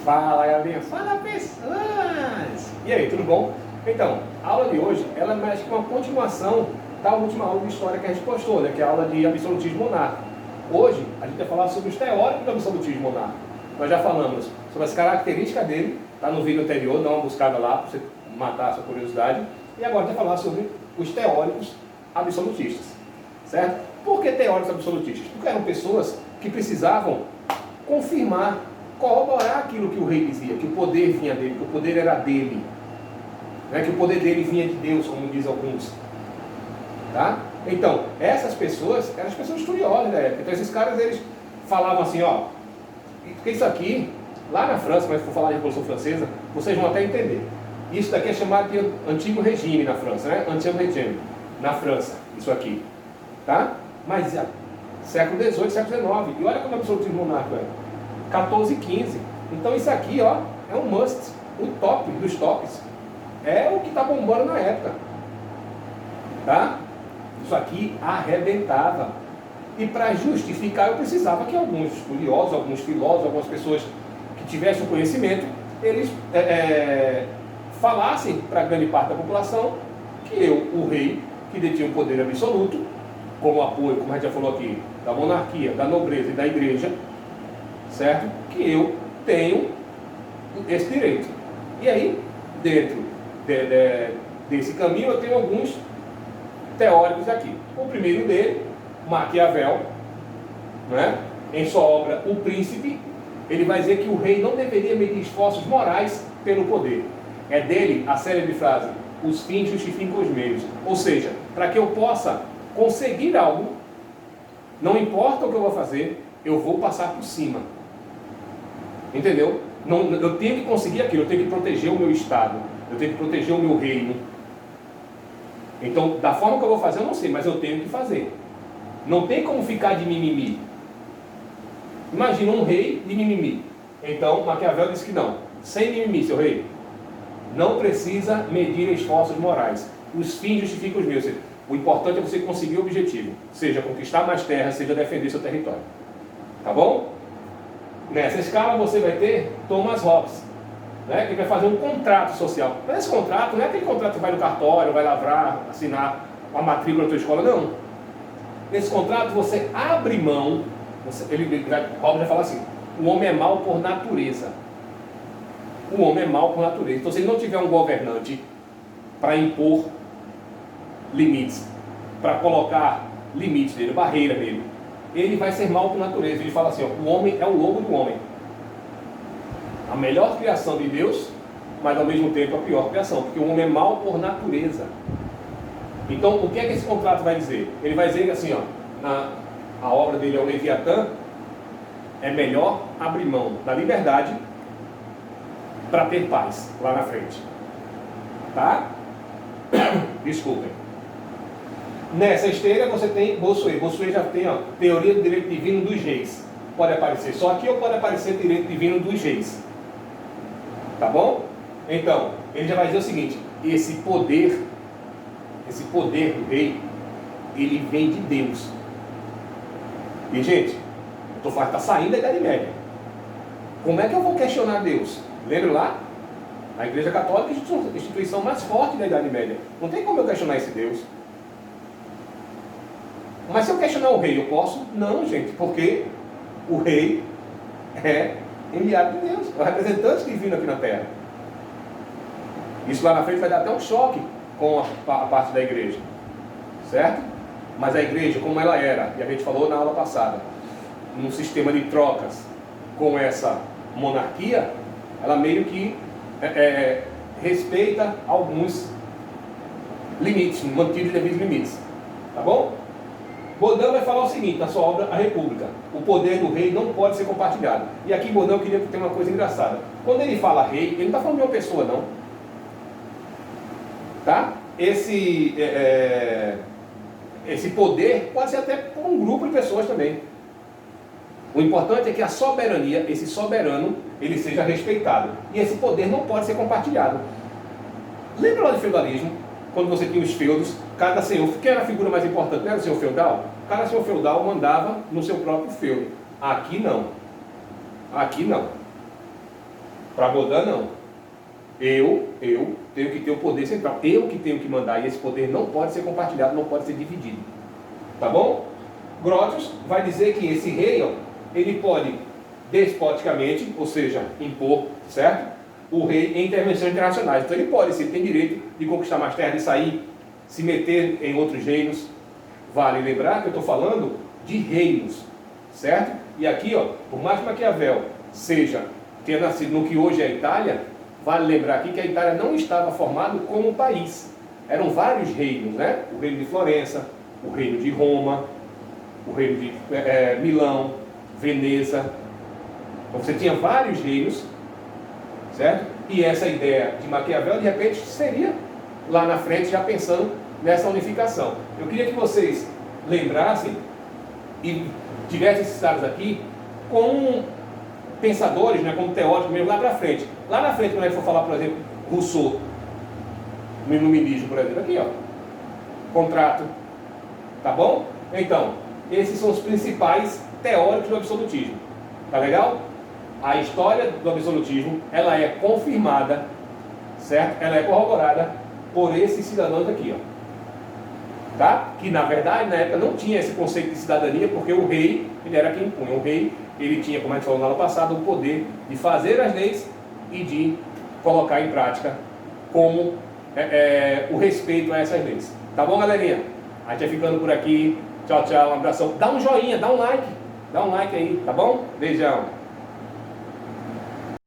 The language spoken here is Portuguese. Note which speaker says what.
Speaker 1: Fala, galerinha. Fala, pessoas! E aí, tudo bom? Então, a aula de hoje, ela é mais que uma continuação da última aula de história que a gente postou, né? Que é a aula de absolutismo monárquico. Hoje, a gente vai falar sobre os teóricos do absolutismo monárquico. Nós já falamos sobre as características dele, tá no vídeo anterior, dá uma buscada lá para você matar a sua curiosidade. E agora a gente vai falar sobre os teóricos absolutistas, certo? Por que teóricos absolutistas? Porque eram pessoas que precisavam confirmar, corroborar aquilo que o rei dizia, que o poder vinha dele, que o poder era dele, né? Que o poder dele vinha de Deus, como diz alguns. Tá? Então, essas pessoas eram as pessoas estudiosas da época. Então, esses caras, eles falavam assim, ó, porque isso aqui, lá na França, quando for falar de Revolução Francesa, vocês vão até entender. Isso daqui é chamado de Antigo Regime na França, né? Antigo Regime, na França, isso aqui. Tá? Mas, século XVIII, século XIX, e olha como é o absolutismo monárquico é. 14 e 15. Então isso aqui, ó, é um must, o top dos tops. É o que está bombando na época. Tá? Isso aqui arrebentava. E para justificar, eu precisava que alguns estudiosos, alguns filósofos, algumas pessoas que tivessem o conhecimento, eles falassem para grande parte da população que eu, o rei, que detinha o poder absoluto, como apoio, como a gente já falou aqui, da monarquia, da nobreza e da igreja, certo? Que eu tenho esse direito. E aí, dentro desse caminho, eu tenho alguns teóricos aqui. O primeiro dele, Maquiavel, né? Em sua obra O Príncipe, ele vai dizer que o rei não deveria medir esforços morais pelo poder. É dele a célebre frase, os fins justificam os meios. Ou seja, para que eu possa conseguir algo, não importa o que eu vou fazer, eu vou passar por cima. Entendeu? Não, eu tenho que conseguir aquilo, eu tenho que proteger o meu estado, eu tenho que proteger o meu reino. Então, da forma que eu vou fazer, eu não sei, mas eu tenho que fazer. Não tem como ficar de mimimi. Imagina um rei de mimimi. Então, Maquiavel diz que não. Sem mimimi, seu rei. Não precisa medir esforços morais. Os fins justificam os meios. O importante é você conseguir o objetivo. Seja conquistar mais terra, seja defender seu território. Tá bom? Nessa escala você vai ter Thomas Hobbes, né, que vai fazer um contrato social. Mas esse contrato não é aquele contrato que vai no cartório, vai lavrar, assinar uma matrícula na tua escola, não. Nesse contrato você abre mão, Hobbes vai falar assim, o homem é mau por natureza. O homem é mau por natureza. Então se ele não tiver um governante para impor limites, para colocar limites nele, barreira nele, ele vai ser mau por natureza. Ele fala assim, ó, o homem é o lobo do homem. A melhor criação de Deus, mas ao mesmo tempo a pior criação, porque o homem é mau por natureza. Então, o que é que esse contrato vai dizer? Ele vai dizer assim, ó, a obra dele é o Leviatã, é melhor abrir mão da liberdade para ter paz lá na frente. Tá? Desculpem. Nessa esteira você tem Bossuet. Bossuet já tem, ó, teoria do direito divino dos reis. Pode aparecer só aqui ou pode aparecer direito divino dos reis. Tá bom? Então, ele já vai dizer o seguinte, esse poder do rei, ele vem de Deus. E gente, eu estou falando que está saindo da Idade Média. Como é que eu vou questionar Deus? Lembra lá? A Igreja Católica é a instituição mais forte da Idade Média. Não tem como eu questionar esse Deus. Mas se eu questionar o rei, eu posso? Não, gente, porque o rei é enviado de Deus, é o representante divino aqui na Terra. Isso lá na frente vai dar até um choque com a parte da igreja, certo? Mas a igreja, como ela era, e a gente falou na aula passada, num sistema de trocas com essa monarquia, ela meio que respeita alguns limites, mantidos devidos limites, tá bom? Baudin vai falar o seguinte, na sua obra A República, o poder do rei não pode ser compartilhado. E aqui Baudin eu queria ter uma coisa engraçada. Quando ele fala rei, ele não está falando de uma pessoa, não. Tá? Esse poder pode ser até por um grupo de pessoas também. O importante é que a soberania, esse soberano, ele seja respeitado. E esse poder não pode ser compartilhado. Lembra lá do feudalismo? Quando você tinha os feudos, cada senhor, quem era a figura mais importante? Não era o senhor feudal? Cada senhor feudal mandava no seu próprio feudo. Aqui não. Aqui não. Para Baudin, não. Eu tenho que ter o poder central. Eu que tenho que mandar. E esse poder não pode ser compartilhado, não pode ser dividido. Tá bom? Grotius vai dizer que esse rei, ó, ele pode despoticamente, ou seja, impor, certo? O rei em intervenções internacionais. Então ele pode, se ele tem direito de conquistar mais terra, de sair, se meter em outros reinos. Vale lembrar que eu estou falando de reinos, certo? E aqui, ó, por mais que Maquiavel tenha nascido no que hoje é a Itália, vale lembrar aqui que a Itália não estava formada como um país. Eram vários reinos, né? O reino de Florença, o reino de Roma, o reino de Milão, Veneza. Então você tinha vários reinos, certo? E essa ideia de Maquiavel, de repente, seria lá na frente, já pensando nessa unificação. Eu queria que vocês lembrassem e tivessem esses dados aqui como pensadores, né, como teóricos mesmo lá para frente. Lá na frente, quando a gente for falar, por exemplo, Rousseau, no Iluminismo, por exemplo, aqui, ó, contrato, tá bom? Então, esses são os principais teóricos do absolutismo, tá legal? A história do absolutismo, ela é confirmada, certo? Ela é corroborada por esses cidadãos aqui, ó. Tá? Que na verdade na época não tinha esse conceito de cidadania, porque o rei, ele era quem impunha. O rei, ele tinha, como a gente falou no ano passado, o poder de fazer as leis e de colocar em prática como o respeito a essas leis. Tá bom, galerinha? A gente vai ficando por aqui. Tchau, tchau, um abração. Dá um joinha, dá um like aí, tá bom? Beijão.